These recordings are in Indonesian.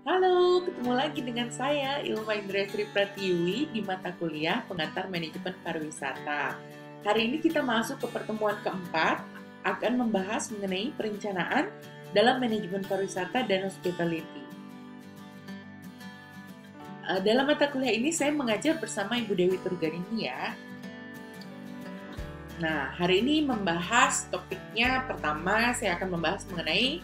Halo, ketemu lagi dengan saya Ilma Indriasri Pratiwi di mata kuliah Pengantar Manajemen Pariwisata. Hari ini kita masuk ke pertemuan keempat, akan membahas mengenai perencanaan dalam manajemen pariwisata dan hospitality. Dalam mata kuliah ini saya mengajar bersama Ibu Dewi Turgarini ya. Nah, hari ini membahas topiknya pertama saya akan membahas mengenai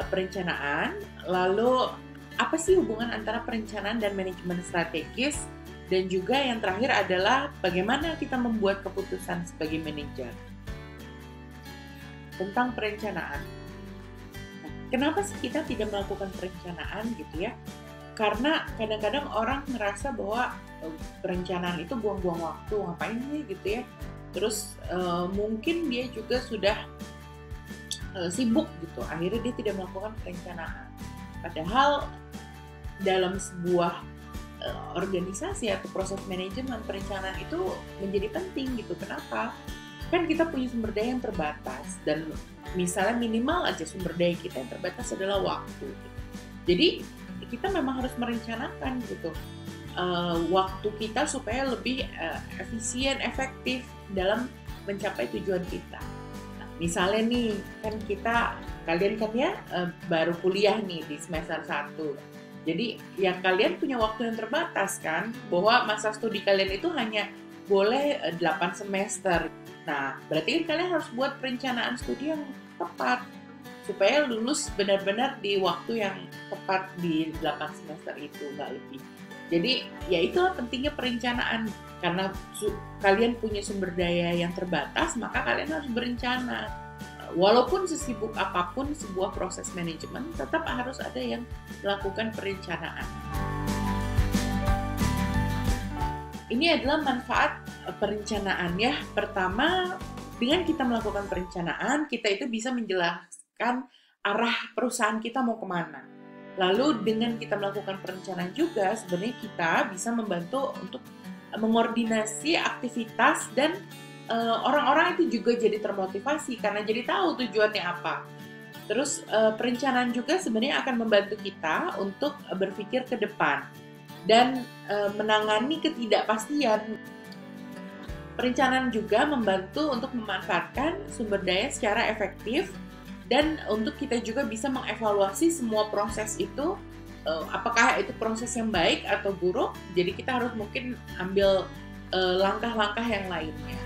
perencanaan, lalu apa sih hubungan antara perencanaan dan manajemen strategis, dan juga yang terakhir adalah bagaimana kita membuat keputusan sebagai manajer. Tentang perencanaan. Nah, kenapa sih kita tidak melakukan perencanaan gitu ya? Karena kadang-kadang orang ngerasa bahwa perencanaan itu buang-buang waktu, ngapain sih gitu ya. Terus mungkin dia juga sudah sibuk gitu, akhirnya dia tidak melakukan perencanaan. Padahal dalam sebuah organisasi atau proses manajemen perencanaan itu menjadi penting gitu. Kenapa? Kan kita punya sumber daya yang terbatas, dan misalnya minimal aja sumber daya kita yang terbatas adalah waktu. Jadi kita memang harus merencanakan gitu waktu kita supaya lebih efisien, efektif dalam mencapai tujuan kita. Nah, misalnya nih, kan kalian kan ya baru kuliah nih di semester 1. Jadi ya kalian punya waktu yang terbatas kan, bahwa masa studi kalian itu hanya boleh 8 semester. Nah, berarti kan kalian harus buat perencanaan studi yang tepat supaya lulus benar-benar di waktu yang tepat di 8 semester itu, nggak lebih. Jadi ya itulah pentingnya perencanaan, karena kalian punya sumber daya yang terbatas, maka kalian harus berencana. Walaupun sesibuk apapun sebuah proses manajemen, tetap harus ada yang melakukan perencanaan. Ini adalah manfaat perencanaan ya. Pertama, dengan kita melakukan perencanaan, kita itu bisa menjelaskan arah perusahaan kita mau kemana. Lalu dengan kita melakukan perencanaan juga, sebenarnya kita bisa membantu untuk mengordinasi aktivitas, dan orang-orang itu juga jadi termotivasi karena jadi tahu tujuannya apa. Terus perencanaan juga sebenarnya akan membantu kita untuk berpikir ke depan dan menangani ketidakpastian. Perencanaan juga membantu untuk memanfaatkan sumber daya secara efektif, dan untuk kita juga bisa mengevaluasi semua proses itu, apakah itu proses yang baik atau buruk. Jadi kita harus mungkin ambil langkah-langkah yang lainnya.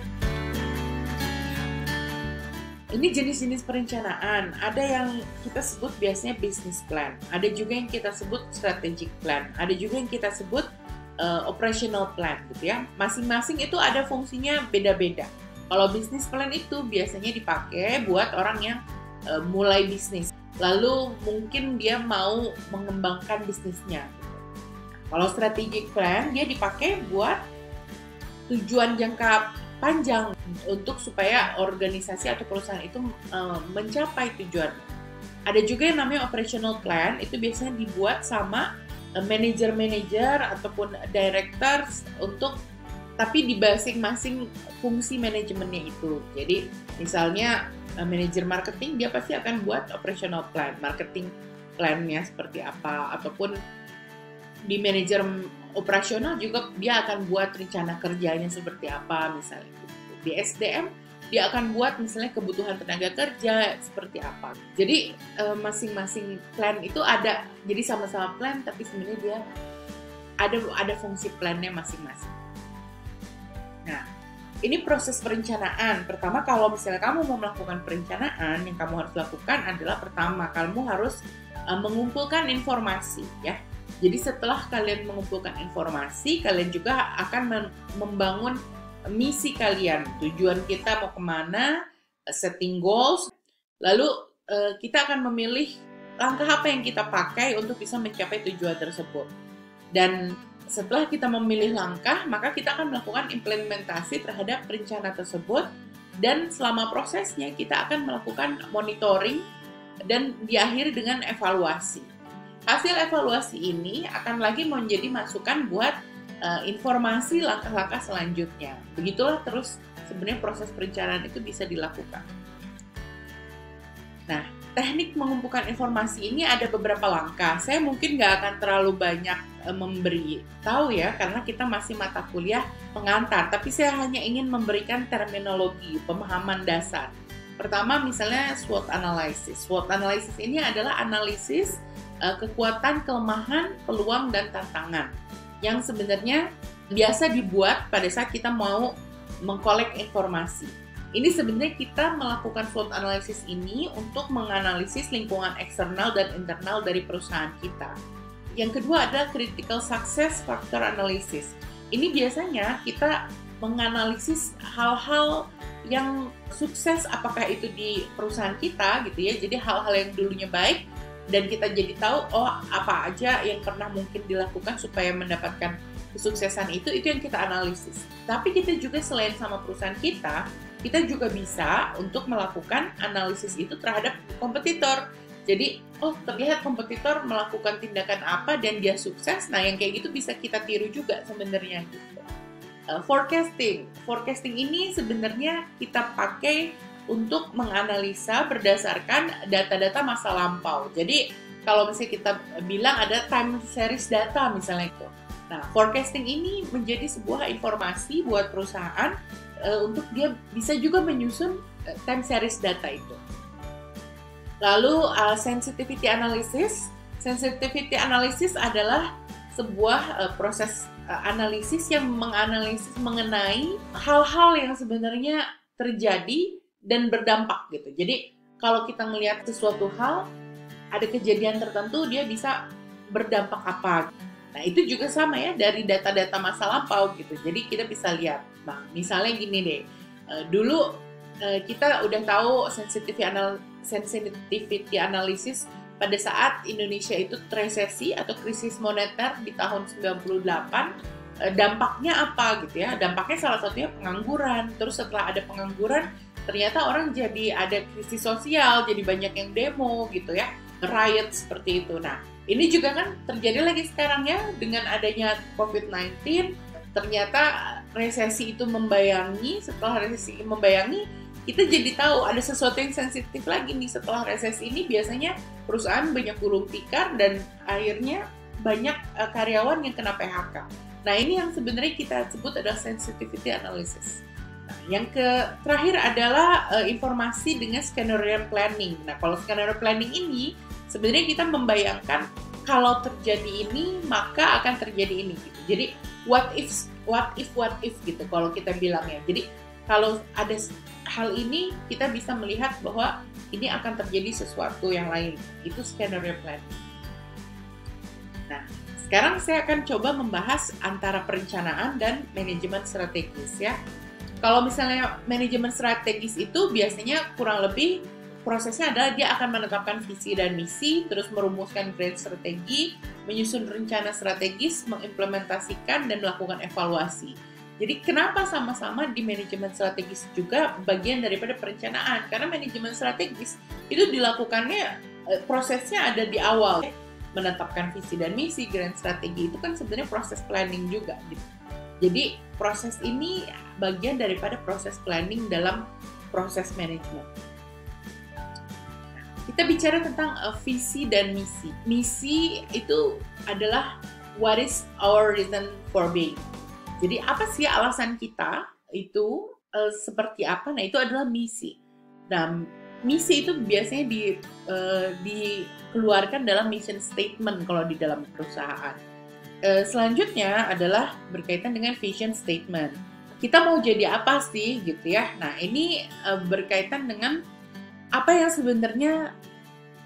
Ini jenis-jenis perencanaan. Ada yang kita sebut biasanya business plan, ada juga yang kita sebut strategic plan, ada juga yang kita sebut operational plan gitu ya. Masing-masing itu ada fungsinya beda-beda. Kalau business plan itu biasanya dipakai buat orang yang mulai bisnis, lalu mungkin dia mau mengembangkan bisnisnya. Kalau strategic plan dia dipakai buat tujuan jangka panjang, untuk supaya organisasi atau perusahaan itu mencapai tujuan. Ada juga yang namanya operational plan, itu biasanya dibuat sama manajer-manajer ataupun directors tapi di masing-masing fungsi manajemennya itu. Jadi misalnya manajer marketing dia pasti akan buat operational plan, marketing plan-nya seperti apa, ataupun di manajer operasional juga dia akan buat rencana kerjanya seperti apa misalnya. Di SDM dia akan buat misalnya kebutuhan tenaga kerja seperti apa. Jadi masing-masing plan itu ada, jadi sama-sama plan tapi sebenarnya dia ada fungsi plannya masing-masing. Nah, ini proses perencanaan. Pertama, kalau misalnya kamu mau melakukan perencanaan, yang kamu harus lakukan adalah pertama, kamu harus mengumpulkan informasi ya. Jadi setelah kalian mengumpulkan informasi, kalian juga akan membangun misi kalian. Tujuan kita mau kemana, setting goals, lalu kita akan memilih langkah apa yang kita pakai untuk bisa mencapai tujuan tersebut. Dan setelah kita memilih langkah, maka kita akan melakukan implementasi terhadap rencana tersebut, dan selama prosesnya kita akan melakukan monitoring dan diakhiri dengan evaluasi. Hasil evaluasi ini akan lagi menjadi masukan buat informasi langkah-langkah selanjutnya. Begitulah terus sebenarnya proses perencanaan itu bisa dilakukan. Nah, teknik mengumpulkan informasi ini ada beberapa langkah. Saya mungkin nggak akan terlalu banyak memberi tahu ya, karena kita masih mata kuliah pengantar. Tapi saya hanya ingin memberikan terminologi, pemahaman dasar. Pertama misalnya SWOT analysis. SWOT analysis ini adalah analisis kekuatan, kelemahan, peluang, dan tantangan. Yang sebenarnya biasa dibuat pada saat kita mau mengkolek informasi. Ini sebenarnya kita melakukan SWOT analysis ini untuk menganalisis lingkungan eksternal dan internal dari perusahaan kita. Yang kedua adalah critical success factor analysis. Ini biasanya kita menganalisis hal-hal yang sukses, apakah itu di perusahaan kita gitu ya. Jadi hal-hal yang dulunya baik dan kita jadi tahu apa aja yang pernah mungkin dilakukan supaya mendapatkan kesuksesan itu yang kita analisis. Tapi kita juga selain sama perusahaan kita juga bisa untuk melakukan analisis itu terhadap kompetitor. Jadi, terlihat kompetitor melakukan tindakan apa dan dia sukses. Nah, yang kayak gitu bisa kita tiru juga sebenarnya gitu. Forecasting ini sebenarnya kita pakai untuk menganalisa berdasarkan data-data masa lampau. Jadi, kalau misalnya kita bilang ada time series data misalnya itu. Nah, forecasting ini menjadi sebuah informasi buat perusahaan untuk dia bisa juga menyusun time series data itu. Lalu sensitivity analysis. Sensitivity analysis adalah sebuah proses analisis yang menganalisis mengenai hal-hal yang sebenarnya terjadi dan berdampak gitu. Jadi kalau kita melihat sesuatu hal, ada kejadian tertentu dia bisa berdampak apa. Nah itu juga sama ya dari data-data masa lampau gitu. Jadi kita bisa lihat, misalnya gini deh, dulu kita udah tahu sensitivity analysis pada saat Indonesia itu resesi atau krisis moneter di tahun 98, dampaknya apa gitu ya? Dampaknya salah satunya pengangguran. Terus setelah ada pengangguran, ternyata orang jadi ada krisis sosial, jadi banyak yang demo gitu ya, riot seperti itu. Nah, ini juga kan terjadi lagi sekarang ya dengan adanya COVID-19. Ternyata resesi itu membayangi, setelah resesi membayangi, kita jadi tahu ada sesuatu yang sensitif lagi nih setelah resesi ini. Biasanya perusahaan banyak gulung tikar dan akhirnya banyak karyawan yang kena PHK. Nah ini yang sebenarnya kita sebut adalah sensitivity analysis. Nah, yang terakhir adalah informasi dengan scenario planning. Nah kalau scenario planning ini sebenarnya kita membayangkan kalau terjadi ini maka akan terjadi ini gitu. Jadi what if gitu kalau kita bilangnya. Jadi kalau ada hal ini kita bisa melihat bahwa ini akan terjadi sesuatu yang lain. Itu scenario planning. Nah, sekarang saya akan coba membahas antara perencanaan dan manajemen strategis ya. Kalau misalnya manajemen strategis itu biasanya kurang lebih prosesnya adalah dia akan menetapkan visi dan misi, terus merumuskan grand strategi, menyusun rencana strategis, mengimplementasikan dan melakukan evaluasi. Jadi kenapa sama-sama di manajemen strategis juga bagian daripada perencanaan? Karena manajemen strategis itu dilakukannya, prosesnya ada di awal. Menetapkan visi dan misi, grand strategi itu kan sebenarnya proses planning juga gitu. Jadi proses ini bagian daripada proses planning dalam proses manajemen. Kita bicara tentang visi dan misi. Misi itu adalah what is our reason for being. Jadi apa sih alasan kita itu seperti apa? Nah itu adalah misi. Nah misi itu biasanya dikeluarkan dalam mission statement kalau di dalam perusahaan. Selanjutnya adalah berkaitan dengan vision statement. Kita mau jadi apa sih gitu ya? Nah ini berkaitan dengan apa yang sebenarnya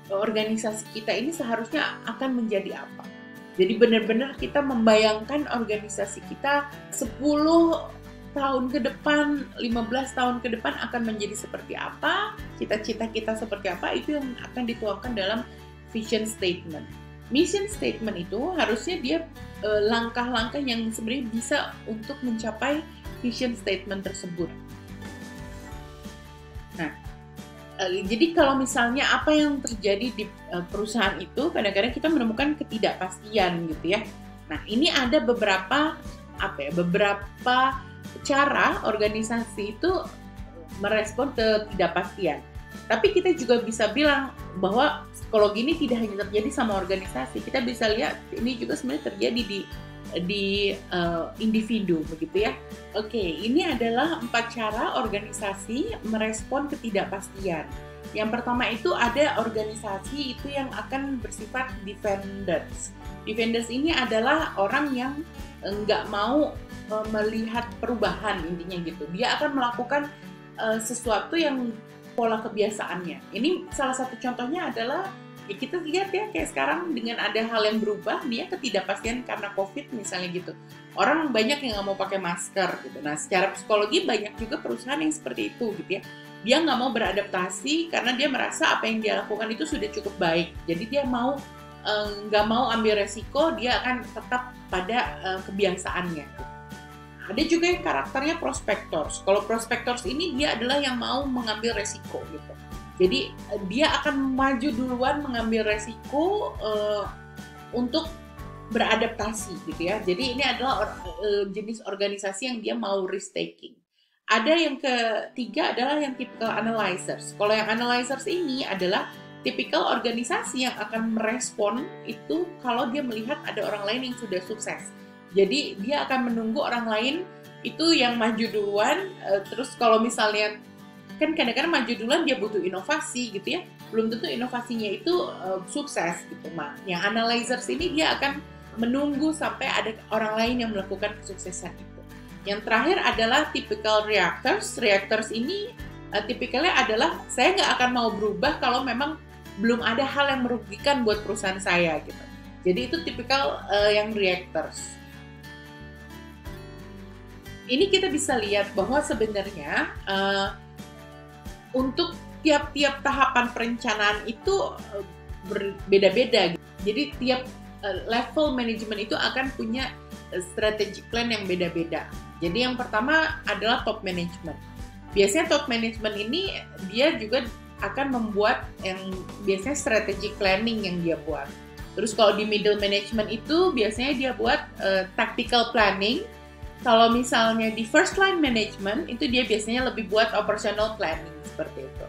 organisasi kita ini seharusnya akan menjadi apa. Jadi benar-benar kita membayangkan organisasi kita 10 tahun ke depan, 15 tahun ke depan akan menjadi seperti apa, cita-cita kita seperti apa, itu yang akan dituangkan dalam vision statement. Mission statement itu harusnya dia langkah-langkah yang sebenarnya bisa untuk mencapai vision statement tersebut. Nah, jadi kalau misalnya apa yang terjadi di perusahaan itu, kadang-kadang kita menemukan ketidakpastian gitu ya. Nah, ini ada beberapa cara organisasi itu merespon ketidakpastian. Tapi kita juga bisa bilang bahwa psikologi ini tidak hanya terjadi sama organisasi, kita bisa lihat ini juga sebenarnya terjadi di individu, begitu ya. Oke, ini adalah 4 cara organisasi merespon ketidakpastian. Yang pertama itu ada organisasi itu yang akan bersifat defenders. Defenders ini adalah orang yang nggak mau melihat perubahan, intinya gitu. Dia akan melakukan sesuatu yang pola kebiasaannya. Ini salah satu contohnya adalah ya kita lihat ya kayak sekarang dengan ada hal yang berubah, dia ketidakpastian karena COVID misalnya gitu. Orang banyak yang nggak mau pakai masker gitu. Nah, secara psikologi banyak juga perusahaan yang seperti itu gitu ya. Dia nggak mau beradaptasi karena dia merasa apa yang dia lakukan itu sudah cukup baik. Jadi dia nggak mau ambil resiko, dia akan tetap pada kebiasaannya. Ada juga yang karakternya prospectors. Kalau prospectors ini dia adalah yang mau mengambil resiko gitu. Jadi dia akan maju duluan mengambil resiko untuk beradaptasi gitu ya. Jadi ini adalah jenis organisasi yang dia mau risk taking. Ada yang ketiga adalah yang typical analyzers. Kalau yang analyzers ini adalah tipikal organisasi yang akan merespon itu kalau dia melihat ada orang lain yang sudah sukses. Jadi dia akan menunggu orang lain itu yang maju duluan, terus kalau misalnya kan kadang-kadang maju duluan dia butuh inovasi gitu ya, belum tentu inovasinya itu sukses gitu. Yang analyzers ini dia akan menunggu sampai ada orang lain yang melakukan kesuksesan itu. Yang terakhir adalah typical reactors. Reactors ini tipikalnya adalah saya nggak akan mau berubah kalau memang belum ada hal yang merugikan buat perusahaan saya gitu. Jadi itu tipikal yang reactors. Ini kita bisa lihat bahwa sebenarnya untuk tiap-tiap tahapan perencanaan itu berbeda-beda. Jadi tiap level manajemen itu akan punya strategic plan yang beda-beda. Jadi yang pertama adalah top management. Biasanya top management ini dia juga akan membuat yang biasanya strategic planning yang dia buat. Terus kalau di middle management itu biasanya dia buat tactical planning. Kalau misalnya di first line management itu dia biasanya lebih buat operational planning seperti itu.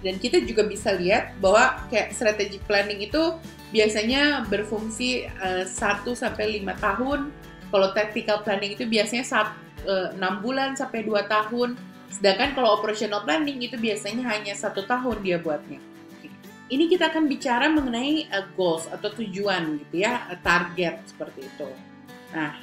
Dan kita juga bisa lihat bahwa kayak strategic planning itu biasanya berfungsi 1-5 tahun. Kalau tactical planning itu biasanya 6 bulan sampai 2 tahun. Sedangkan kalau operational planning itu biasanya hanya 1 tahun dia buatnya. Ini kita akan bicara mengenai goals atau tujuan gitu ya, target seperti itu. Nah,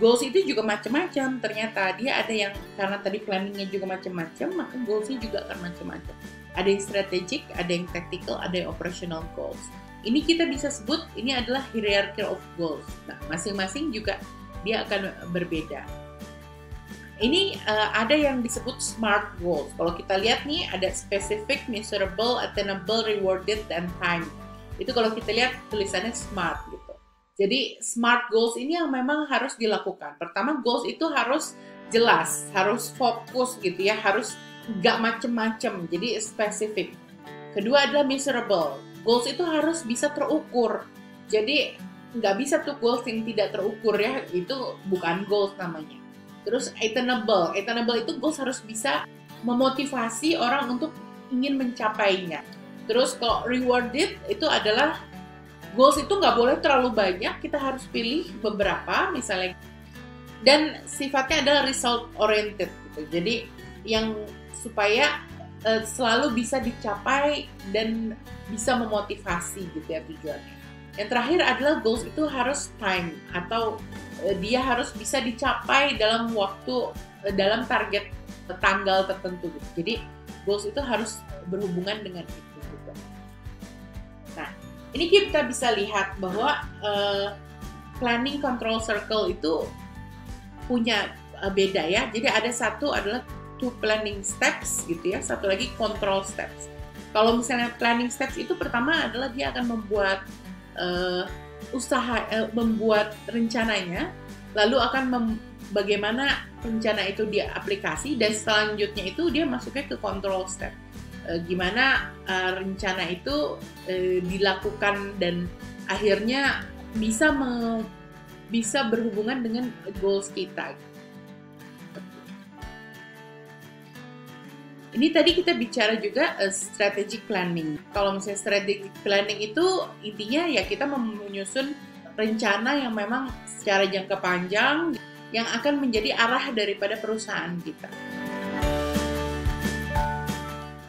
goals itu juga macam-macam ternyata. Dia ada yang karena tadi planningnya juga macam-macam, maka goalsnya juga akan macam-macam. Ada yang strategic, ada yang tactical, ada yang operational goals. Ini kita bisa sebut ini adalah hierarchy of goals. Nah, masing-masing juga dia akan berbeda. Ini ada yang disebut SMART goals. Kalau kita lihat nih ada specific, measurable, attainable, rewarded, dan time. Itu kalau kita lihat tulisannya SMART gitu. Jadi SMART goals ini yang memang harus dilakukan. Pertama, goals itu harus jelas, harus fokus gitu ya, harus nggak macem-macem, jadi spesifik. Kedua adalah measurable. Goals itu harus bisa terukur. Jadi nggak bisa tuh goals yang tidak terukur ya, itu bukan goals namanya. Terus attainable. Attainable itu goals harus bisa memotivasi orang untuk ingin mencapainya. Terus kalau rewarded itu adalah goals itu nggak boleh terlalu banyak, kita harus pilih beberapa misalnya. Dan sifatnya adalah result oriented gitu. Jadi yang supaya selalu bisa dicapai dan bisa memotivasi gitu ya tujuannya. Yang terakhir adalah goals itu harus time atau dia harus bisa dicapai dalam waktu, dalam target tanggal tertentu gitu. Jadi goals itu harus berhubungan dengan itu gitu. Nah, ini kita bisa lihat bahwa planning control circle itu punya beda ya. Jadi ada satu adalah to planning steps gitu ya, satu lagi control steps. Kalau misalnya planning steps itu pertama adalah dia akan membuat membuat rencananya, lalu akan bagaimana rencana itu dia aplikasi, dan selanjutnya itu dia masuknya ke control step. Gimana rencana itu dilakukan dan akhirnya bisa berhubungan dengan goals kita. Ini tadi kita bicara juga strategic planning. Kalau misalnya strategic planning itu intinya ya kita menyusun rencana yang memang secara jangka panjang yang akan menjadi arah daripada perusahaan kita.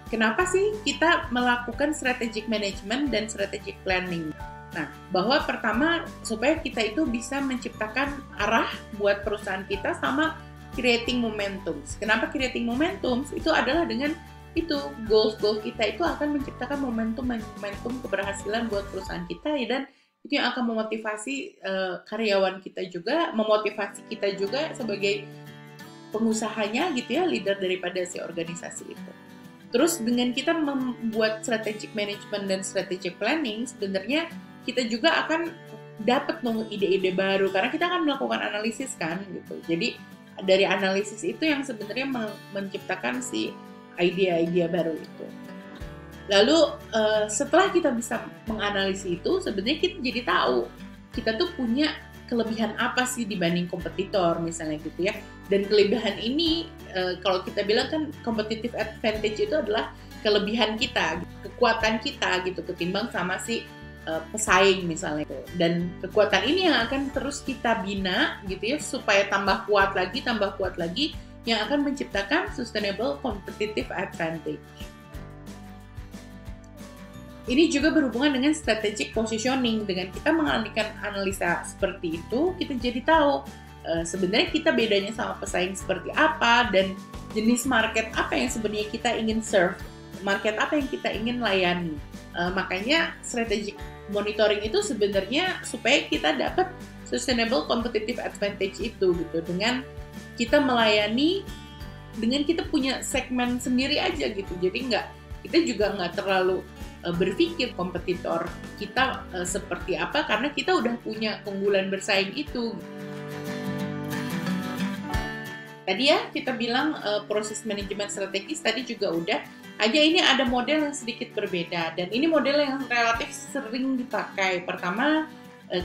Kenapa sih kita melakukan strategic management dan strategic planning? Nah, bahwa pertama supaya kita itu bisa menciptakan arah buat perusahaan kita sama creating momentum. Kenapa creating momentum? Itu adalah dengan itu goals kita itu akan menciptakan momentum keberhasilan buat perusahaan kita ya, dan itu yang akan memotivasi karyawan kita juga, memotivasi kita juga sebagai pengusahanya gitu ya, leader daripada si organisasi itu. Terus dengan kita membuat strategic management dan strategic planning, sebenarnya kita juga akan dapat ide-ide baru karena kita akan melakukan analisis kan gitu. Jadi dari analisis itu yang sebenarnya menciptakan si ide-ide baru itu. Lalu setelah kita bisa menganalisis itu, sebenarnya kita jadi tahu kita tuh punya kelebihan apa sih dibanding kompetitor misalnya gitu ya. Dan kelebihan ini kalau kita bilang kan competitive advantage itu adalah kelebihan kita, kekuatan kita gitu ketimbang sama si pesaing misalnya itu. Dan kekuatan ini yang akan terus kita bina gitu ya supaya tambah kuat lagi yang akan menciptakan sustainable competitive advantage. Ini juga berhubungan dengan strategic positioning. Dengan kita mengalihkan analisa seperti itu, kita jadi tahu sebenarnya kita bedanya sama pesaing seperti apa dan jenis market apa yang sebenarnya kita ingin serve, market apa yang kita ingin layani. Makanya strategic monitoring itu sebenarnya supaya kita dapat sustainable competitive advantage itu gitu, dengan kita melayani, dengan kita punya segmen sendiri aja gitu. Jadi kita juga nggak terlalu berpikir kompetitor kita seperti apa karena kita udah punya keunggulan bersaing itu. Tadi ya kita bilang proses manajemen strategis tadi juga udah. Hanya ini ada model yang sedikit berbeda dan ini model yang relatif sering dipakai. Pertama,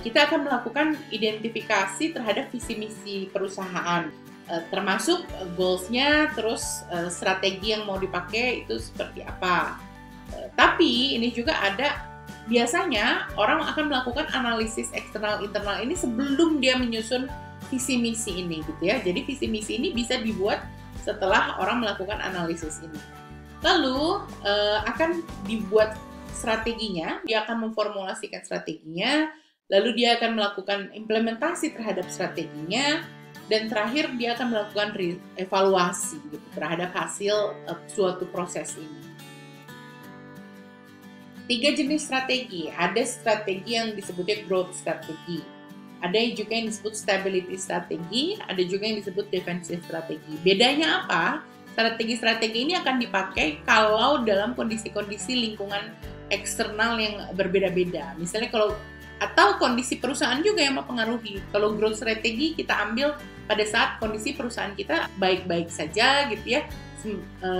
kita akan melakukan identifikasi terhadap visi misi perusahaan, termasuk goals-nya, terus strategi yang mau dipakai itu seperti apa. Tapi ini juga ada, biasanya orang akan melakukan analisis eksternal internal ini sebelum dia menyusun visi misi ini gitu ya. Jadi visi misi ini bisa dibuat setelah orang melakukan analisis ini. Lalu akan dibuat strateginya, dia akan memformulasikan strateginya, lalu dia akan melakukan implementasi terhadap strateginya, dan terakhir dia akan melakukan evaluasi gitu, terhadap hasil suatu proses ini. 3 jenis strategi. Ada strategi yang disebutnya growth strategi, ada juga yang disebut stability strategi, ada juga yang disebut defensive strategi. Bedanya apa? Strategi-strategi ini akan dipakai kalau dalam kondisi-kondisi lingkungan eksternal yang berbeda-beda. Misalnya atau kondisi perusahaan juga yang mempengaruhi. Kalau growth strategi kita ambil pada saat kondisi perusahaan kita baik-baik saja gitu ya.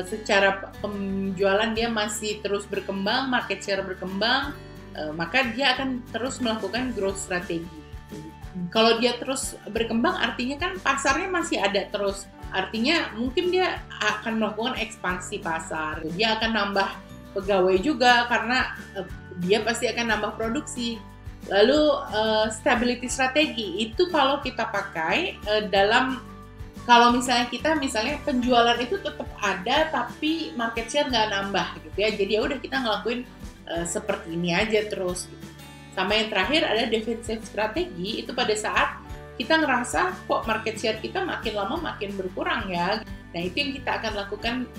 Secara penjualan dia masih terus berkembang, market share berkembang, maka dia akan terus melakukan growth strategi. Kalau dia terus berkembang artinya kan pasarnya masih ada terus. Artinya mungkin dia akan melakukan ekspansi pasar. Dia akan nambah pegawai juga karena dia pasti akan nambah produksi. Lalu stability strategi itu kalau kita pakai kalau misalnya penjualan itu tetap ada tapi market share nggak nambah gitu ya. Jadi ya udah kita ngelakuin seperti ini aja terus gitu. Sama yang terakhir ada defensive strategi, itu pada saat kita ngerasa kok market share kita makin lama makin berkurang ya. Nah itu yang kita akan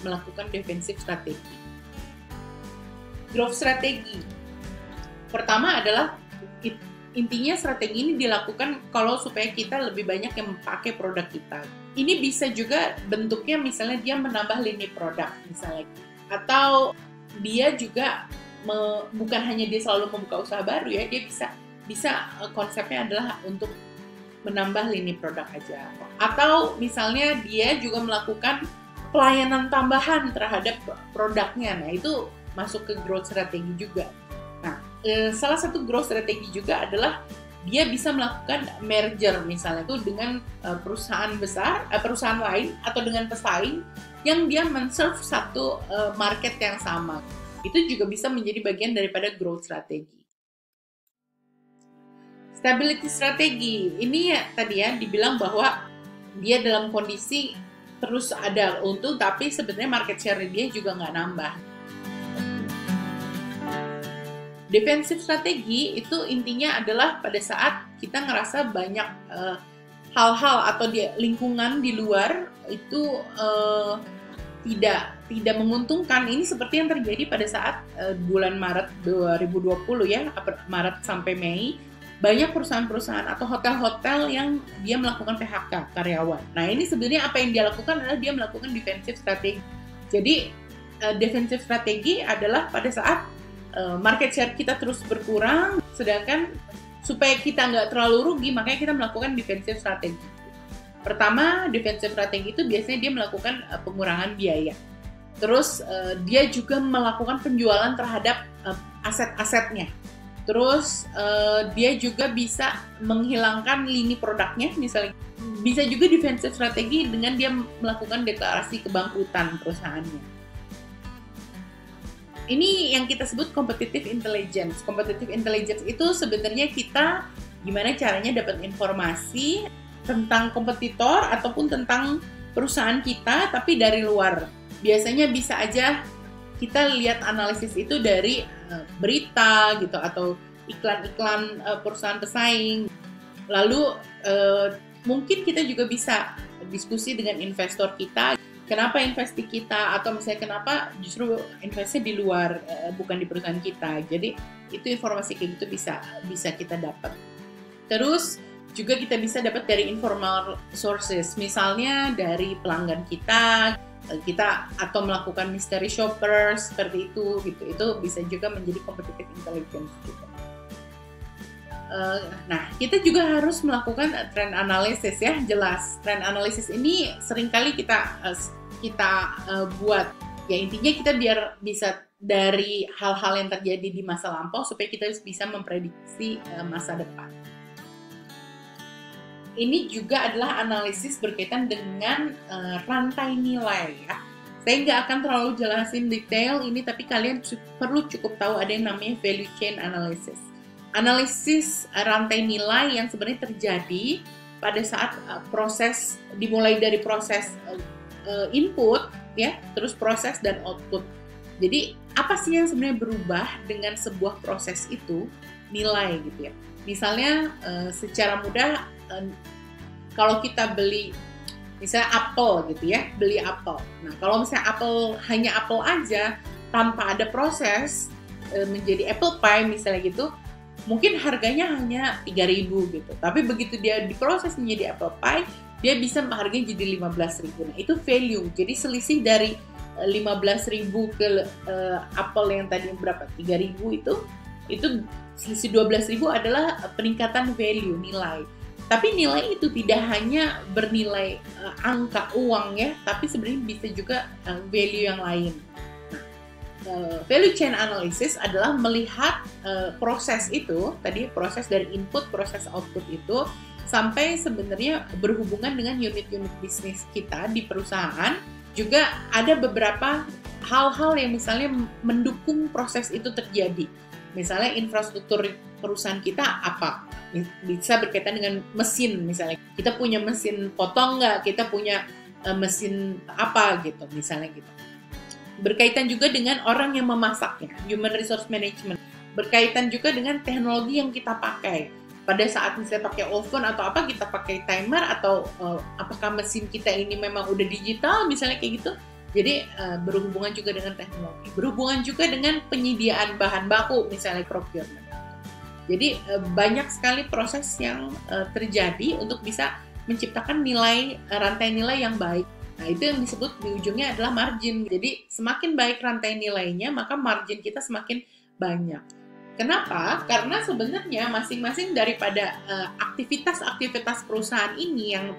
melakukan defensive strategi. Growth strategi. Pertama adalah intinya strategi ini dilakukan kalau supaya kita lebih banyak yang memakai produk kita. Ini bisa juga bentuknya misalnya dia menambah lini produk misalnya. Atau dia juga bukan hanya dia selalu membuka usaha baru ya, dia bisa konsepnya adalah untuk menambah lini produk aja. Atau misalnya dia juga melakukan pelayanan tambahan terhadap produknya. Nah, itu masuk ke growth strategi juga. Nah, salah satu growth strategi juga adalah dia bisa melakukan merger misalnya itu dengan perusahaan besar, perusahaan lain atau dengan pesaing yang dia men-serve satu market yang sama. Itu juga bisa menjadi bagian daripada growth strategi. Stability strategi, ini ya tadi ya dibilang bahwa dia dalam kondisi terus ada untung, tapi sebenarnya market share dia juga nggak nambah. Defensive strategi itu intinya adalah pada saat kita ngerasa banyak hal-hal atau di lingkungan di luar itu tidak menguntungkan. Ini seperti yang terjadi pada saat bulan Maret 2020 ya, Maret sampai Mei. Banyak perusahaan-perusahaan atau hotel-hotel yang dia melakukan PHK karyawan. Nah, ini sebenarnya apa yang dia lakukan adalah dia melakukan defensive strategi. Jadi, defensive strategi adalah pada saat market share kita terus berkurang, sedangkan supaya kita nggak terlalu rugi, makanya kita melakukan defensive strategi. Pertama, defensive strategi itu biasanya dia melakukan pengurangan biaya. Terus, dia juga melakukan penjualan terhadap aset-asetnya. Terus dia juga bisa menghilangkan lini produknya, misalnya bisa juga defensive strategi dengan dia melakukan deklarasi kebangkrutan perusahaannya. Ini yang kita sebut competitive intelligence. Competitive intelligence itu sebenarnya kita gimana caranya dapat informasi tentang kompetitor ataupun tentang perusahaan kita tapi dari luar. Biasanya bisa aja kita lihat analisis itu dari berita gitu atau iklan-iklan perusahaan pesaing. Lalu mungkin kita juga bisa diskusi dengan investor kita, kenapa investasi kita atau misalnya kenapa justru investasi di luar bukan di perusahaan kita. Jadi itu informasi kayak gitu bisa kita dapat. Terus juga kita bisa dapat dari informal sources, misalnya dari pelanggan kita atau melakukan mystery shopper seperti itu gitu. Itu bisa juga menjadi competitive intelligence juga. Nah, kita juga harus melakukan trend analysis ya, jelas. Trend analysis ini seringkali kita buat. Ya intinya kita biar bisa dari hal-hal yang terjadi di masa lampau supaya kita bisa memprediksi masa depan. Ini juga adalah analisis berkaitan dengan rantai nilai ya. Saya nggak akan terlalu jelasin detail ini, tapi kalian perlu cukup tahu ada yang namanya value chain analysis. Analisis rantai nilai yang sebenarnya terjadi pada saat proses dimulai dari proses input ya, terus proses dan output. Jadi apa sih yang sebenarnya berubah dengan sebuah proses itu? Nilai gitu ya. Misalnya secara mudah kalau kita beli misalnya apel gitu ya, beli apel. Nah, kalau misalnya hanya apel aja tanpa ada proses menjadi apple pie misalnya gitu, mungkin harganya hanya 3.000 gitu. Tapi begitu dia diproses menjadi apple pie, dia bisa harganya jadi 15.000. Nah, itu value. Jadi selisih dari 15.000 ke apel yang tadi berapa? 3.000 itu selisih 12.000 adalah peningkatan value, nilai. Tapi nilai itu tidak hanya bernilai angka uang ya, tapi sebenarnya bisa juga value yang lain. Value chain analysis adalah melihat proses itu, tadi proses dari input, proses output itu, sampai sebenarnya berhubungan dengan unit-unit bisnis kita di perusahaan. Juga ada beberapa hal-hal yang misalnya mendukung proses itu terjadi. Misalnya infrastruktur perusahaan kita apa? Bisa berkaitan dengan mesin misalnya. Kita punya mesin potong nggak? Kita punya mesin apa gitu misalnya gitu. Berkaitan juga dengan orang yang memasaknya, human resource management. Berkaitan juga dengan teknologi yang kita pakai. Pada saat misalnya pakai oven atau apa, kita pakai timer atau apakah mesin kita ini memang udah digital misalnya kayak gitu. Jadi berhubungan juga dengan teknologi, berhubungan juga dengan penyediaan bahan baku misalnya procurement. Jadi banyak sekali proses yang terjadi untuk bisa menciptakan nilai, rantai nilai yang baik. Nah, itu yang disebut di ujungnya adalah margin. Jadi semakin baik rantai nilainya, maka margin kita semakin banyak. Kenapa? Karena sebenarnya masing-masing daripada aktivitas-aktivitas perusahaan ini yang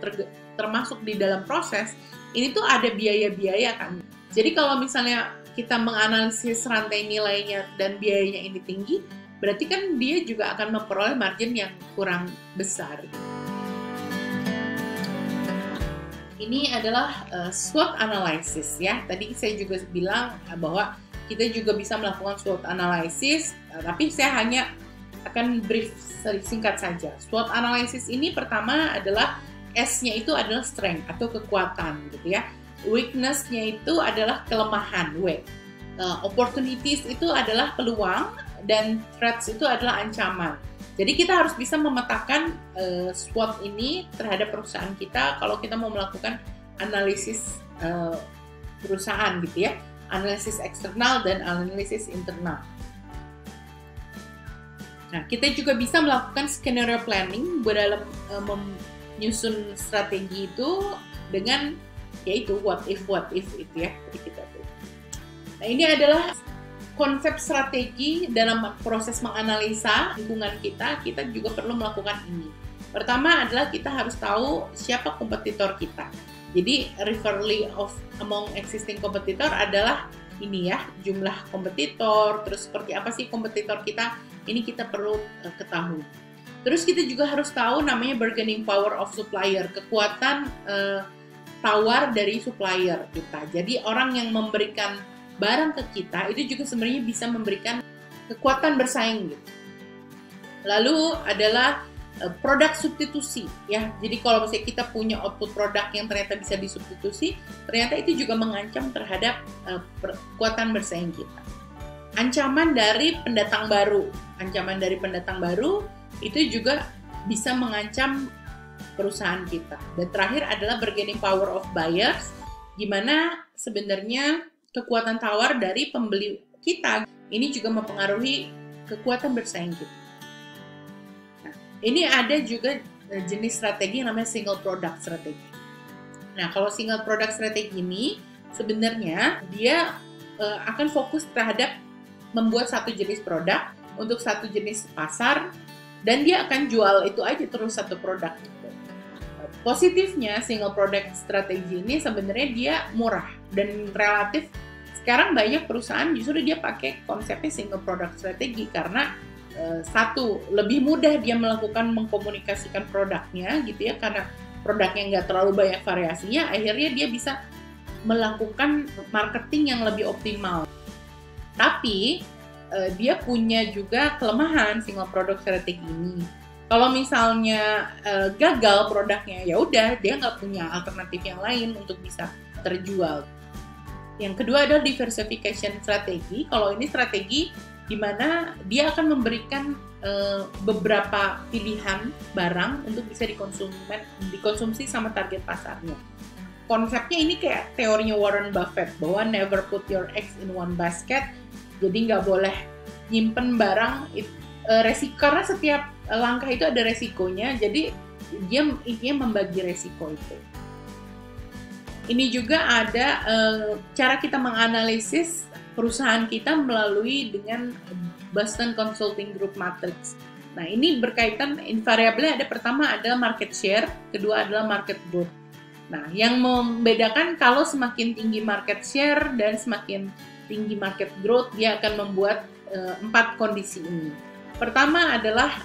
termasuk di dalam proses, ini tuh ada biaya-biaya kan. Jadi kalau misalnya kita menganalisis rantai nilainya dan biayanya ini tinggi, berarti kan dia juga akan memperoleh margin yang kurang besar. Ini adalah SWOT analysis ya. Tadi saya juga bilang bahwa kita juga bisa melakukan SWOT analysis, tapi saya hanya akan brief singkat saja. SWOT analysis ini pertama adalah S-nya itu adalah strength atau kekuatan gitu ya. Weakness-nya itu adalah kelemahan, W. Opportunities itu adalah peluang dan threats itu adalah ancaman. Jadi kita harus bisa memetakan SWOT ini terhadap perusahaan kita kalau kita mau melakukan analisis perusahaan gitu ya, analisis eksternal dan analisis internal. Nah, kita juga bisa melakukan scenario planning dalam menyusun strategi itu dengan yaitu what if itu ya. Nah, ini adalah konsep strategi dalam proses menganalisa lingkungan kita juga perlu melakukan ini. Pertama adalah kita harus tahu siapa kompetitor kita. Jadi rivalry of among existing competitor adalah ini ya, jumlah kompetitor, terus seperti apa sih kompetitor kita, ini kita perlu ketahui. Terus kita juga harus tahu namanya bargaining power of supplier, kekuatan tawar dari supplier kita. Jadi orang yang memberikan barang ke kita itu juga sebenarnya bisa memberikan kekuatan bersaing gitu. Lalu adalah produk substitusi ya. Jadi kalau misalnya kita punya output produk yang ternyata bisa disubstitusi, ternyata itu juga mengancam terhadap kekuatan bersaing kita. Ancaman dari pendatang baru. Ancaman dari pendatang baru itu juga bisa mengancam perusahaan kita. Dan terakhir adalah bargaining power of buyers, gimana sebenarnya kekuatan tawar dari pembeli kita ini juga mempengaruhi kekuatan bersaing kita. Nah, ini ada juga jenis strategi yang namanya single product strategi. Nah, kalau single product strategi ini sebenarnya dia akan fokus terhadap membuat satu jenis produk untuk satu jenis pasar dan dia akan jual itu aja terus satu produk. Positifnya single product strategi ini sebenarnya dia murah dan relatif sekarang banyak perusahaan justru dia pakai konsepnya single product strategi karena satu lebih mudah dia melakukan mengkomunikasikan produknya gitu ya, karena produknya nggak terlalu banyak variasinya, akhirnya dia bisa melakukan marketing yang lebih optimal. Tapi dia punya juga kelemahan single product strategi ini. Kalau misalnya gagal produknya, ya udah dia nggak punya alternatif yang lain untuk bisa terjual. Yang kedua adalah diversification strategi. Kalau ini strategi di mana dia akan memberikan beberapa pilihan barang untuk bisa dikonsumsi sama target pasarnya. Konsepnya ini kayak teorinya Warren Buffett bahwa never put your eggs in one basket. Jadi nggak boleh nyimpen barang resiko, karena setiap langkah itu ada resikonya. Jadi dia intinya membagi resiko itu. Ini juga ada cara kita menganalisis perusahaan kita melalui dengan Boston Consulting Group Matrix. Nah, ini berkaitan variabelnya ada pertama adalah market share, kedua adalah market growth. Nah, yang membedakan kalau semakin tinggi market share dan semakin tinggi market growth, dia akan membuat 4 kondisi ini. Pertama adalah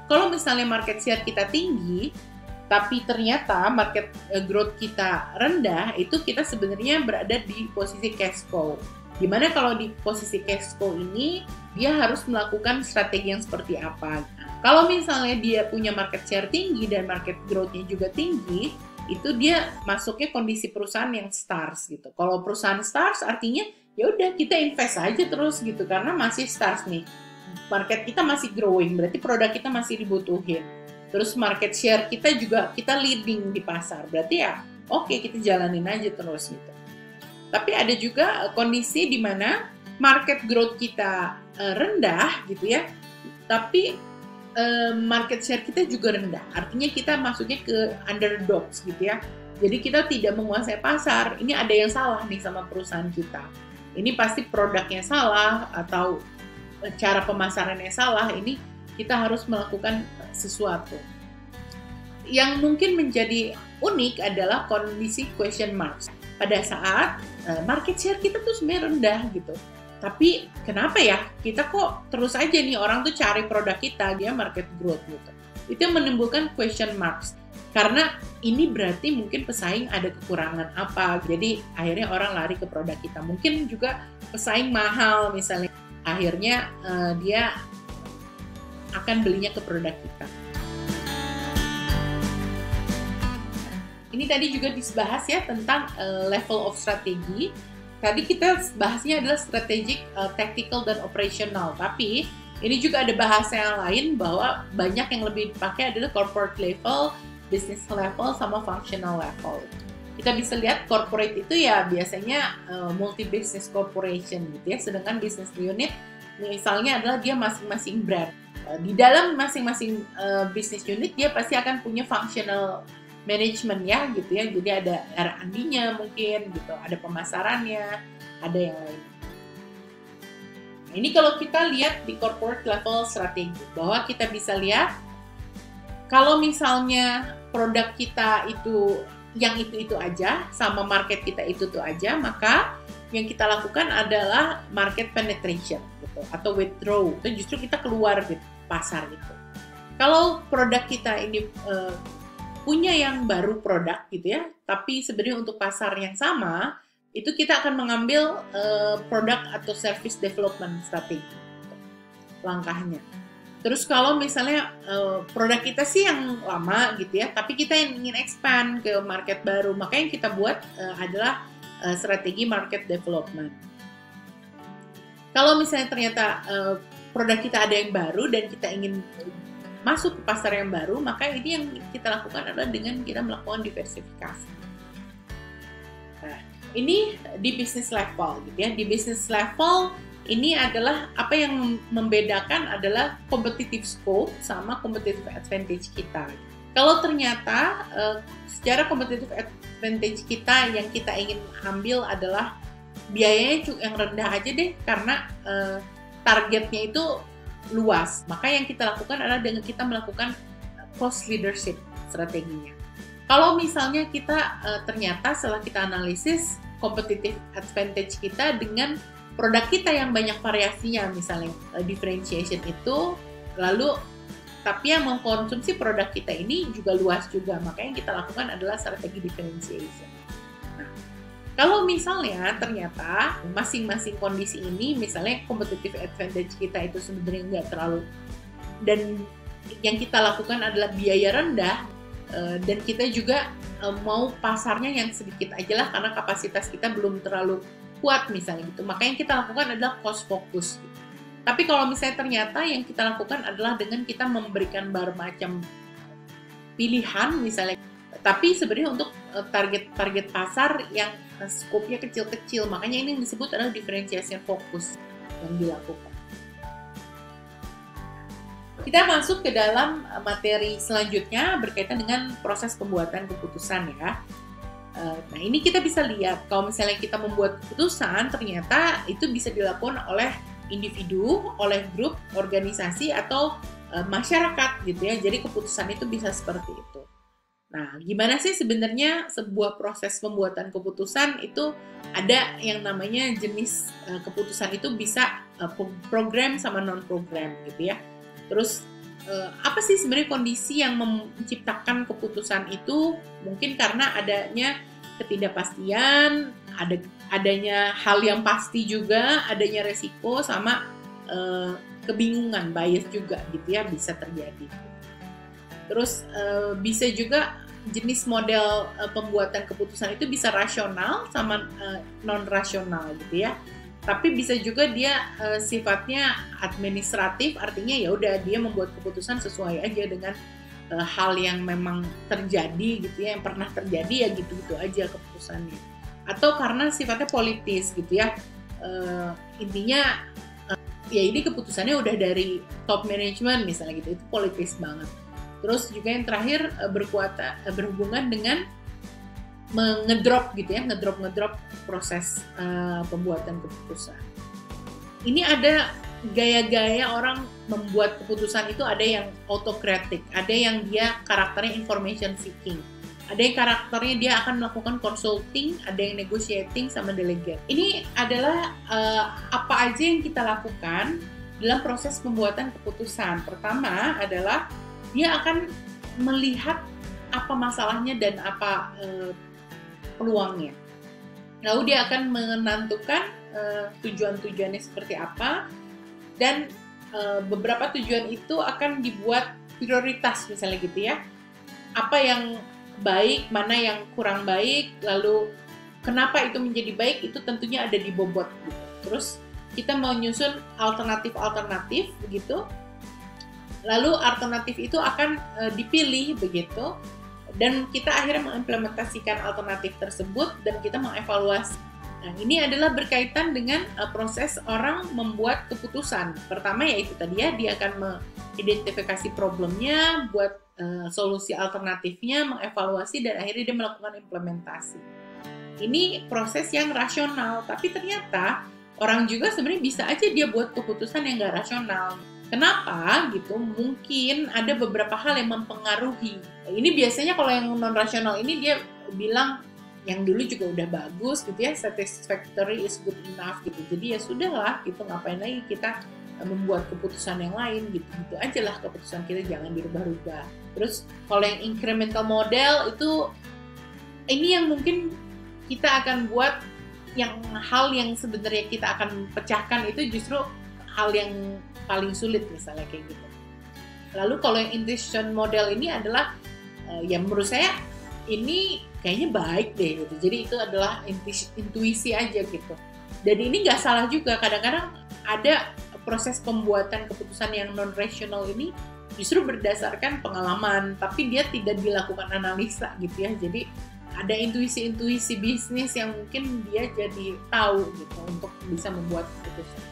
kalau misalnya market share kita tinggi, tapi ternyata market growth kita rendah, itu kita sebenarnya berada di posisi cash cow. Dimana kalau di posisi cash cow ini, dia harus melakukan strategi yang seperti apa. Kalau misalnya dia punya market share tinggi dan market growth-nya juga tinggi, itu dia masuknya kondisi perusahaan yang stars gitu. Kalau perusahaan stars artinya ya udah kita invest aja terus gitu, karena masih stars nih. Market kita masih growing, berarti produk kita masih dibutuhin. Terus market share kita juga kita leading di pasar, berarti ya oke, kita jalanin aja terus gitu. Tapi ada juga kondisi di mana market growth kita rendah gitu ya, tapi market share kita juga rendah. Artinya kita masuknya ke underdogs gitu ya. Jadi kita tidak menguasai pasar. Ini ada yang salah nih sama perusahaan kita. Ini pasti produknya salah atau cara pemasarannya salah. Ini kita harus melakukan sesuatu. Yang mungkin menjadi unik adalah kondisi question marks. Pada saat market share kita tuh sebenarnya rendah gitu. Tapi kenapa ya kita kok terus aja nih orang tuh cari produk kita, dia market growth gitu. Itu yang menimbulkan question marks. Karena ini berarti mungkin pesaing ada kekurangan apa, jadi akhirnya orang lari ke produk kita. Mungkin juga pesaing mahal misalnya, akhirnya dia akan belinya ke produk kita. Ini tadi juga dibahas ya tentang level of strategi. Tadi kita bahasnya adalah strategic, tactical, dan operational. Tapi ini juga ada bahasa yang lain bahwa banyak yang lebih dipakai adalah corporate level, business level, sama functional level. Kita bisa lihat corporate itu ya biasanya multi-business corporation gitu ya. Sedangkan business unit misalnya adalah dia masing-masing brand. Di dalam masing-masing business unit dia pasti akan punya functional management ya gitu ya, jadi ada R&D-nya mungkin gitu, ada pemasarannya, ada yang lain. Nah, ini kalau kita lihat di corporate level strategi, bahwa kita bisa lihat kalau misalnya produk kita itu yang itu aja, sama market kita itu aja, maka yang kita lakukan adalah market penetration gitu, atau withdraw, itu justru kita keluar di pasar itu. Kalau produk kita ini punya yang baru produk gitu ya, tapi sebenarnya untuk pasar yang sama, itu kita akan mengambil produk atau service development strategi langkahnya. Terus kalau misalnya produk kita sih yang lama gitu ya, tapi kita yang ingin expand ke market baru, maka yang kita buat adalah strategi market development. Kalau misalnya ternyata produk kita ada yang baru dan kita ingin masuk ke pasar yang baru, maka ini yang kita lakukan adalah dengan kita melakukan diversifikasi. Nah, ini di business level gitu ya. Di business level ini adalah apa yang membedakan adalah competitive scope sama competitive advantage kita. Kalau ternyata secara competitive advantage kita yang kita ingin ambil adalah biayanya yang rendah aja deh, karena targetnya itu luas, maka yang kita lakukan adalah dengan kita melakukan cost leadership strateginya. Kalau misalnya kita ternyata setelah kita analisis competitive advantage kita dengan produk kita yang banyak variasinya, misalnya differentiation itu, lalu tapi yang mengkonsumsi produk kita ini juga luas juga, maka yang kita lakukan adalah strategi differentiation. Nah, kalau misalnya ternyata masing-masing kondisi ini, misalnya competitive advantage kita itu sebenarnya nggak terlalu, dan yang kita lakukan adalah biaya rendah, dan kita juga mau pasarnya yang sedikit aja lah karena kapasitas kita belum terlalu kuat misalnya gitu, maka yang kita lakukan adalah cost focus gitu. Tapi kalau misalnya ternyata yang kita lakukan adalah dengan kita memberikan bermacam pilihan misalnya, tapi sebenarnya untuk target pasar yang skopnya kecil-kecil, makanya ini yang disebut adalah differentiation focus yang dilakukan. Kita masuk ke dalam materi selanjutnya berkaitan dengan proses pembuatan keputusan ya. Nah, ini kita bisa lihat kalau misalnya kita membuat keputusan, ternyata itu bisa dilakukan oleh individu, oleh grup, organisasi, atau masyarakat gitu ya. Jadi keputusan itu bisa seperti itu. Nah, gimana sih sebenarnya sebuah proses pembuatan keputusan itu? Ada yang namanya jenis keputusan itu bisa program sama non-program gitu ya. Terus apa sih sebenarnya kondisi yang menciptakan keputusan itu? Mungkin karena adanya ketidakpastian, adanya hal yang pasti juga, adanya resiko, sama kebingungan, bias juga gitu ya, bisa terjadi. Terus bisa juga jenis model pembuatan keputusan itu bisa rasional sama non-rasional gitu ya. Tapi bisa juga dia sifatnya administratif, artinya ya udah dia membuat keputusan sesuai aja dengan hal yang memang terjadi gitu ya, yang pernah terjadi ya gitu-gitu aja keputusannya. Atau karena sifatnya politis gitu ya, intinya ya ini keputusannya udah dari top management misalnya gitu, itu politis banget. Terus juga yang terakhir berhubungan dengan ngedrop gitu ya, ngedrop proses pembuatan keputusan. Ini ada gaya-gaya orang membuat keputusan itu, ada yang autokratik, ada yang dia karakternya information seeking, ada yang karakternya dia akan melakukan consulting, ada yang negotiating sama delegate. Ini adalah apa aja yang kita lakukan dalam proses pembuatan keputusan. Pertama adalah dia akan melihat apa masalahnya dan apa peluangnya. Lalu dia akan menentukan tujuan-tujuannya seperti apa, dan beberapa tujuan itu akan dibuat prioritas misalnya gitu ya. Apa yang baik, mana yang kurang baik, lalu kenapa itu menjadi baik, itu tentunya ada di bobot gitu. Terus kita mau nyusun alternatif-alternatif begitu. Lalu alternatif itu akan dipilih begitu, dan kita akhirnya mengimplementasikan alternatif tersebut dan kita mengevaluasi. Nah, ini adalah berkaitan dengan proses orang membuat keputusan. Pertama yaitu tadi ya, dia akan mengidentifikasi problemnya, buat solusi alternatifnya, mengevaluasi, dan akhirnya dia melakukan implementasi. Ini proses yang rasional, tapi ternyata orang juga sebenarnya bisa aja dia buat keputusan yang nggak rasional. Kenapa gitu? Mungkin ada beberapa hal yang mempengaruhi. Ini biasanya kalau yang non-rasional ini dia bilang yang dulu juga udah bagus gitu ya, satisfactory is good enough gitu. Jadi ya sudahlah gitu, ngapain lagi kita membuat keputusan yang lain gitu. Gitu aja lah keputusan kita, jangan dirubah-rubah. Terus kalau yang incremental model itu, ini yang mungkin kita akan buat yang hal yang sebenarnya kita akan pecahkan itu justru hal yang paling sulit misalnya kayak gitu. Lalu kalau yang intuition model ini adalah yang menurut saya ini kayaknya baik deh gitu. Jadi itu adalah intuisi aja gitu. Dan ini nggak salah juga, kadang-kadang ada proses pembuatan keputusan yang non-rational ini justru berdasarkan pengalaman, tapi dia tidak dilakukan analisa gitu ya. Jadi ada intuisi-intuisi bisnis yang mungkin dia jadi tahu gitu untuk bisa membuat keputusan.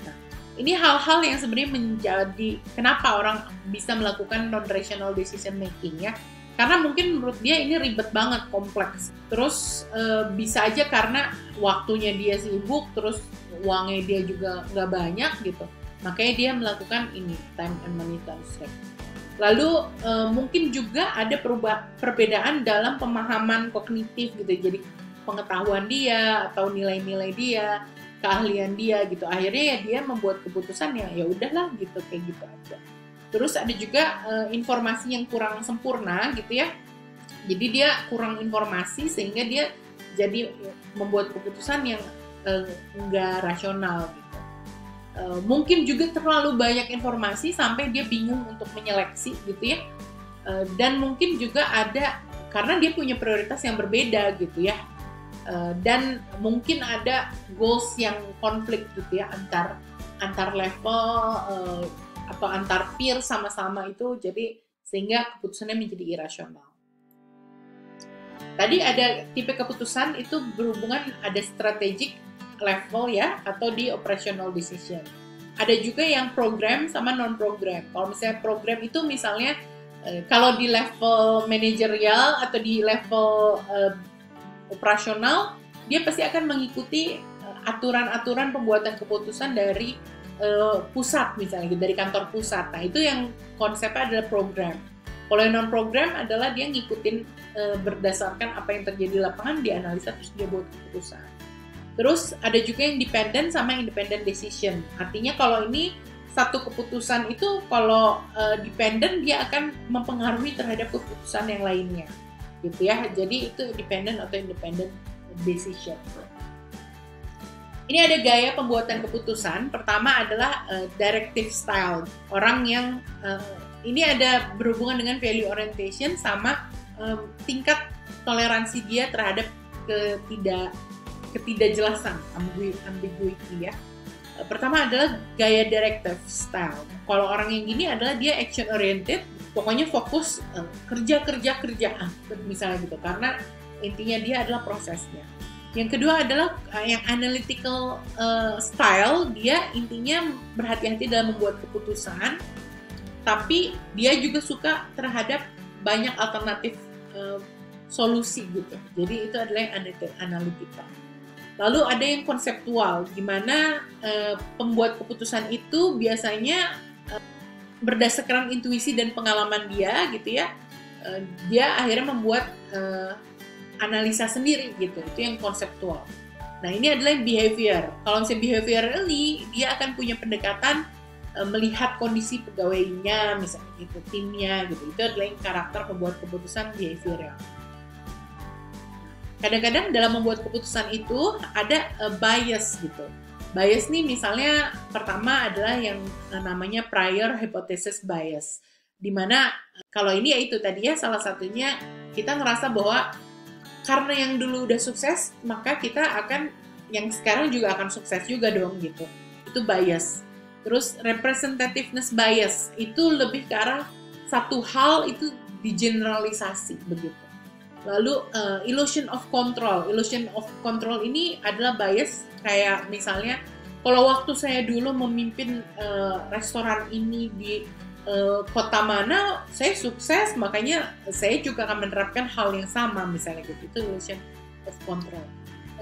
Nah, ini hal-hal yang sebenarnya menjadi kenapa orang bisa melakukan non-rational decision making ya. Karena mungkin menurut dia ini ribet banget, kompleks. Terus bisa aja karena waktunya dia sibuk, terus uangnya dia juga nggak banyak gitu. Makanya dia melakukan ini, time and money constraint. Lalu mungkin juga ada perbedaan dalam pemahaman kognitif gitu. Jadi pengetahuan dia atau nilai-nilai dia, keahlian dia gitu. Akhirnya ya dia membuat keputusan ya udahlah gitu, kayak gitu aja. Terus ada juga informasi yang kurang sempurna gitu ya. Jadi dia kurang informasi sehingga dia jadi membuat keputusan yang nggak rasional gitu. Mungkin juga terlalu banyak informasi sampai dia bingung untuk menyeleksi gitu ya. Dan mungkin juga ada karena dia punya prioritas yang berbeda gitu ya. Dan mungkin ada goals yang konflik gitu ya antar level atau antar peer sama-sama itu, jadi sehingga keputusannya menjadi irasional. Tadi ada tipe keputusan itu berhubungan ada strategic level ya, atau di operational decision. Ada juga yang program sama non-program. Kalau misalnya program itu misalnya kalau di level manajerial atau di level operasional, dia pasti akan mengikuti aturan-aturan pembuatan keputusan dari pusat misalnya, dari kantor pusat. Nah itu yang konsepnya adalah program. Kalau yang non-program adalah dia ngikutin berdasarkan apa yang terjadi di lapangan, dianalisa terus dia buat keputusan. Terus ada juga yang dependent sama independent decision. Artinya kalau ini satu keputusan itu kalau dependent dia akan mempengaruhi terhadap keputusan yang lainnya gitu ya. Jadi itu dependent atau independent decision. Ini ada gaya pembuatan keputusan. Pertama adalah directive style. Orang yang ini ada berhubungan dengan value orientation sama tingkat toleransi dia terhadap ketidakjelasan, ambiguity ya. Pertama adalah gaya directive style. Kalau orang yang gini adalah dia action oriented, pokoknya fokus kerja misalnya gitu, karena intinya dia adalah prosesnya. Yang kedua adalah yang analytical style, dia intinya berhati-hati dalam membuat keputusan, tapi dia juga suka terhadap banyak alternatif solusi gitu. Jadi itu adalah yang analytical. Lalu ada yang konseptual, di mana pembuat keputusan itu biasanya berdasarkan intuisi dan pengalaman dia gitu ya. Dia akhirnya membuat analisa sendiri gitu, itu yang konseptual. Nah ini adalah yang behavior. Kalau misalnya behaviorally, dia akan punya pendekatan melihat kondisi pegawainya, misalnya gitu, timnya gitu. Itu adalah yang karakter pembuat keputusan behavioral. Kadang-kadang dalam membuat keputusan itu ada bias gitu. Bias nih misalnya pertama adalah yang namanya prior hypothesis bias. Dimana kalau ini ya itu tadi ya salah satunya kita ngerasa bahwa karena yang dulu udah sukses maka kita akan yang sekarang juga akan sukses juga dong gitu. Itu bias. Terus representativeness bias itu lebih ke arah satu hal itu digeneralisasi begitu. Lalu illusion of control. Illusion of control ini adalah bias kayak misalnya kalau waktu saya dulu memimpin restoran ini di kota mana saya sukses, makanya saya juga akan menerapkan hal yang sama misalnya gitu. Itu illusion of control.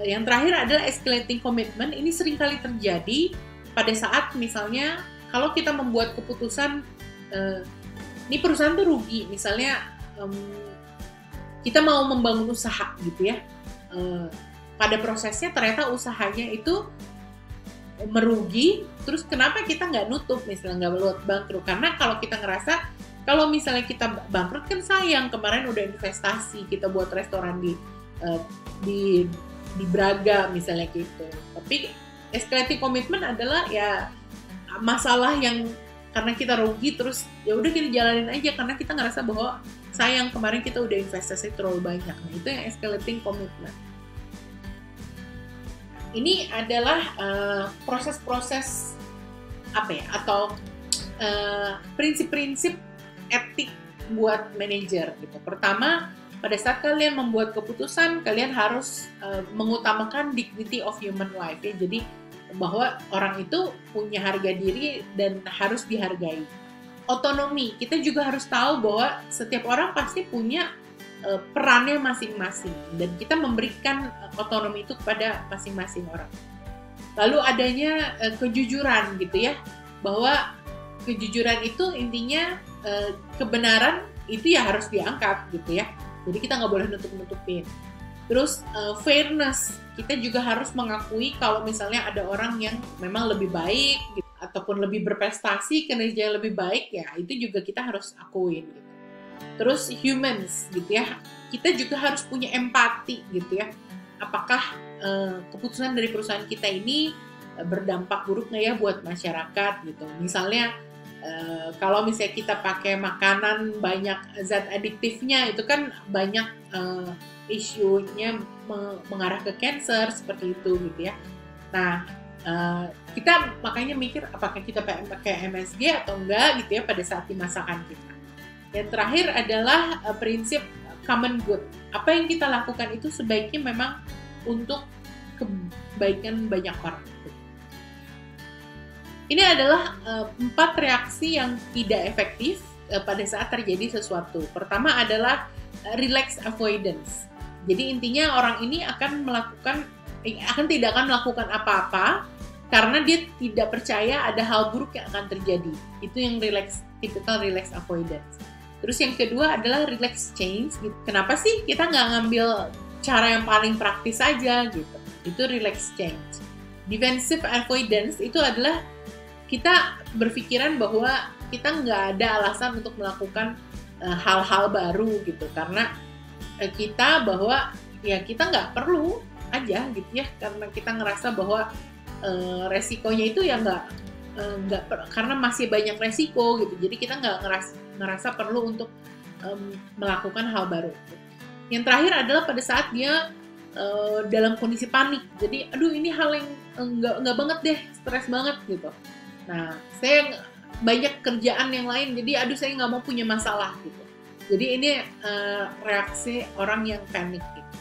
Yang terakhir adalah escalating commitment. Ini seringkali terjadi pada saat misalnya kalau kita membuat keputusan ini perusahaan tuh rugi misalnya kita mau membangun usaha gitu ya, pada prosesnya ternyata usahanya itu merugi, terus kenapa kita nggak nutup misalnya, nggak buat bangkrut? Karena kalau kita ngerasa kalau misalnya kita bangkrut kan sayang, kemarin udah investasi kita buat restoran di Braga misalnya gitu. Tapi escalating commitment adalah ya masalah yang karena kita rugi terus ya udah kita jalanin aja karena kita ngerasa bahwa sayang kemarin kita udah investasi terlalu banyak. Nah, itu yang escalating commitment. Ini adalah proses-proses apa ya atau prinsip-prinsip etik buat manajer gitu. Pertama, pada saat kalian membuat keputusan, kalian harus mengutamakan dignity of human life ya. Jadi bahwa orang itu punya harga diri dan harus dihargai. Otonomi, kita juga harus tahu bahwa setiap orang pasti punya perannya masing-masing dan kita memberikan otonomi itu kepada masing-masing orang. Lalu adanya kejujuran gitu ya, bahwa kejujuran itu intinya kebenaran itu ya harus diangkat gitu ya. Jadi kita nggak boleh nutup-nutupin. Terus fairness, kita juga harus mengakui kalau misalnya ada orang yang memang lebih baik gitu, ataupun lebih berprestasi, kinerja lebih baik ya itu juga kita harus akuin gitu. Terus humans gitu ya, kita juga harus punya empati gitu ya. Apakah keputusan dari perusahaan kita ini berdampak buruk nggak ya buat masyarakat gitu. Misalnya kalau misalnya kita pakai makanan banyak zat adiktifnya itu kan banyak isunya mengarah ke cancer seperti itu gitu ya. Nah kita makanya mikir apakah kita pakai MSG atau enggak gitu ya pada saat di masakan kita. Yang terakhir adalah prinsip common good. Apa yang kita lakukan itu sebaiknya memang untuk kebaikan banyak orang. Ini adalah 4 reaksi yang tidak efektif pada saat terjadi sesuatu. Pertama adalah relax avoidance. Jadi intinya orang ini tidak akan melakukan apa-apa karena dia tidak percaya ada hal buruk yang akan terjadi. Itu yang typical relax avoidance. Terus yang kedua adalah relax change. Kenapa sih kita nggak ngambil cara yang paling praktis aja gitu? Itu relax change. Defensive avoidance itu adalah kita berpikiran bahwa kita nggak ada alasan untuk melakukan hal-hal baru gitu karena kita bahwa ya kita nggak perlu aja gitu ya karena kita ngerasa bahwa resikonya itu ya nggak karena masih banyak resiko gitu jadi kita nggak ngerasa perlu untuk melakukan hal baru. Yang terakhir adalah pada saat dia dalam kondisi panik jadi aduh ini hal yang nggak banget deh stres banget gitu. Nah saya banyak kerjaan yang lain jadi aduh saya nggak mau punya masalah gitu. Jadi ini reaksi orang yang panik gitu.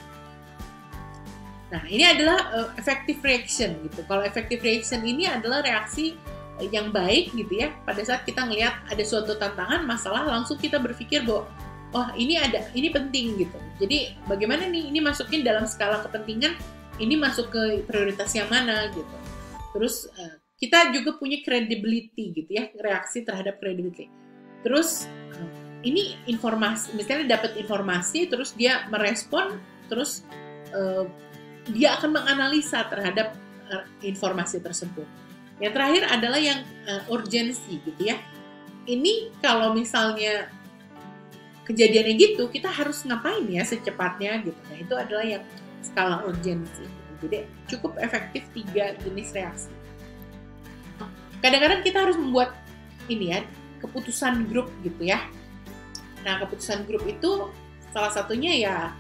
Nah ini adalah effective reaction gitu. Kalau effective reaction ini adalah reaksi yang baik gitu ya. Pada saat kita ngelihat ada suatu tantangan, masalah, langsung kita berpikir bahwa oh ini penting gitu. Jadi bagaimana nih ini masukin dalam skala kepentingan, ini masuk ke prioritas yang mana gitu. Terus kita juga punya credibility gitu ya, reaksi terhadap credibility. Terus ini informasi, misalnya dapat informasi, terus dia merespon, terus dia akan menganalisa terhadap informasi tersebut. Yang terakhir adalah yang urgensi gitu ya. Ini kalau misalnya kejadiannya gitu, kita harus ngapain ya secepatnya gitu. Nah, itu adalah yang skala urgensi. Jadi cukup efektif 3 jenis reaksi. Kadang-kadang kita harus membuat ini ya, keputusan grup gitu ya. Nah, keputusan grup itu salah satunya ya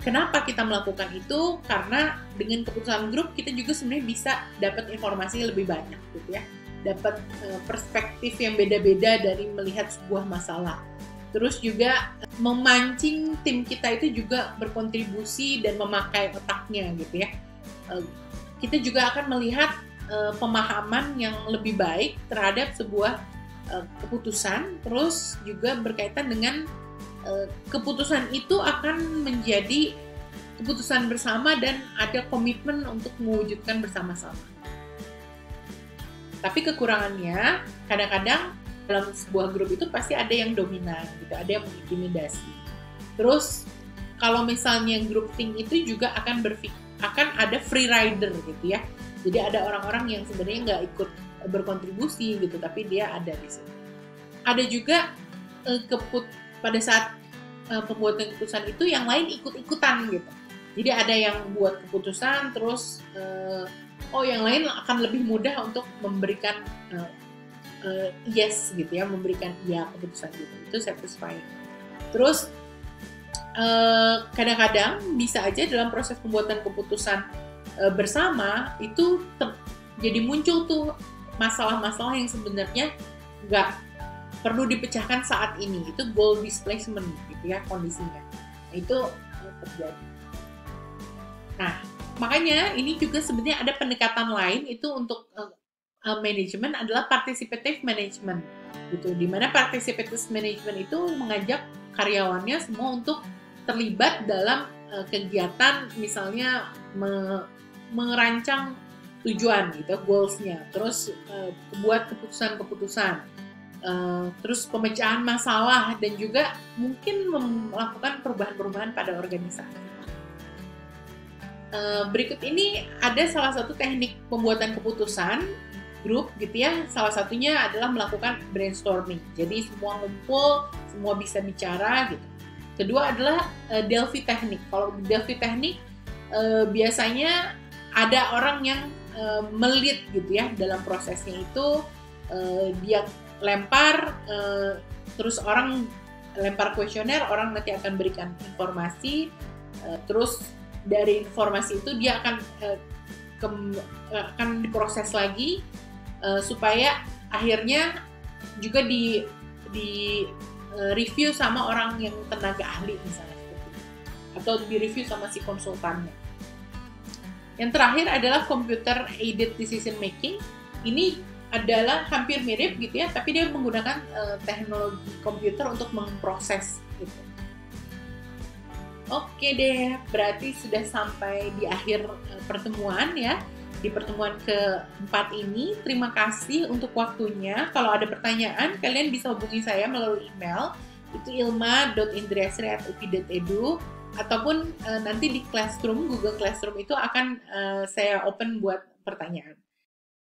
kenapa kita melakukan itu, karena dengan keputusan grup kita juga sebenarnya bisa dapat informasi lebih banyak gitu ya. Dapat perspektif yang beda-beda dari melihat sebuah masalah. Terus juga memancing tim kita itu juga berkontribusi dan memakai otaknya gitu ya. Kita juga akan melihat pemahaman yang lebih baik terhadap sebuah keputusan, terus juga berkaitan dengan keputusan itu akan menjadi keputusan bersama dan ada komitmen untuk mewujudkan bersama-sama. Tapi kekurangannya kadang-kadang dalam sebuah grup itu pasti ada yang dominan gitu, ada yang mengintimidasi. Terus kalau misalnya groupthink itu juga akan ada free rider gitu ya. Jadi ada orang-orang yang sebenarnya nggak ikut berkontribusi gitu, tapi dia ada di situ. Ada juga pada saat pembuatan keputusan itu yang lain ikut-ikutan gitu. Jadi ada yang buat keputusan, terus yang lain akan lebih mudah untuk memberikan yes gitu ya, memberikan iya keputusan gitu. Itu satisfying. Terus kadang-kadang bisa aja dalam proses pembuatan keputusan bersama itu jadi muncul tuh masalah-masalah yang sebenarnya nggak perlu dipecahkan saat ini. Itu goal displacement gitu ya kondisinya. Nah, itu terjadi. Nah, makanya ini juga sebenarnya ada pendekatan lain itu untuk manajemen adalah participative management gitu. Dimana participative management itu mengajak karyawannya semua untuk terlibat dalam kegiatan, misalnya merancang tujuan gitu, goals-nya, terus buat keputusan-keputusan, terus pemecahan masalah, dan juga mungkin melakukan perubahan-perubahan pada organisasi. Berikut ini ada salah satu teknik pembuatan keputusan grup gitu ya. Salah satunya adalah melakukan brainstorming. Jadi semua ngumpul, semua bisa bicara gitu. Kedua adalah Delphi teknik. Kalau Delphi teknik biasanya ada orang yang melit gitu ya dalam prosesnya itu. Dia lempar, terus orang lempar kuesioner, orang nanti akan berikan informasi, terus dari informasi itu dia akan diproses lagi supaya akhirnya juga di review sama orang yang tenaga ahli misalnya seperti itu, atau di review sama si konsultannya. Yang terakhir adalah computer aided decision making. Ini adalah hampir mirip gitu ya, tapi dia menggunakan teknologi komputer untuk memproses gitu. Oke deh, berarti sudah sampai di akhir pertemuan ya. Di pertemuan keempat ini, terima kasih untuk waktunya. Kalau ada pertanyaan, kalian bisa hubungi saya melalui email, itu ilma.indriasri@upi.edu, ataupun nanti di Classroom, Google Classroom itu akan saya open buat pertanyaan.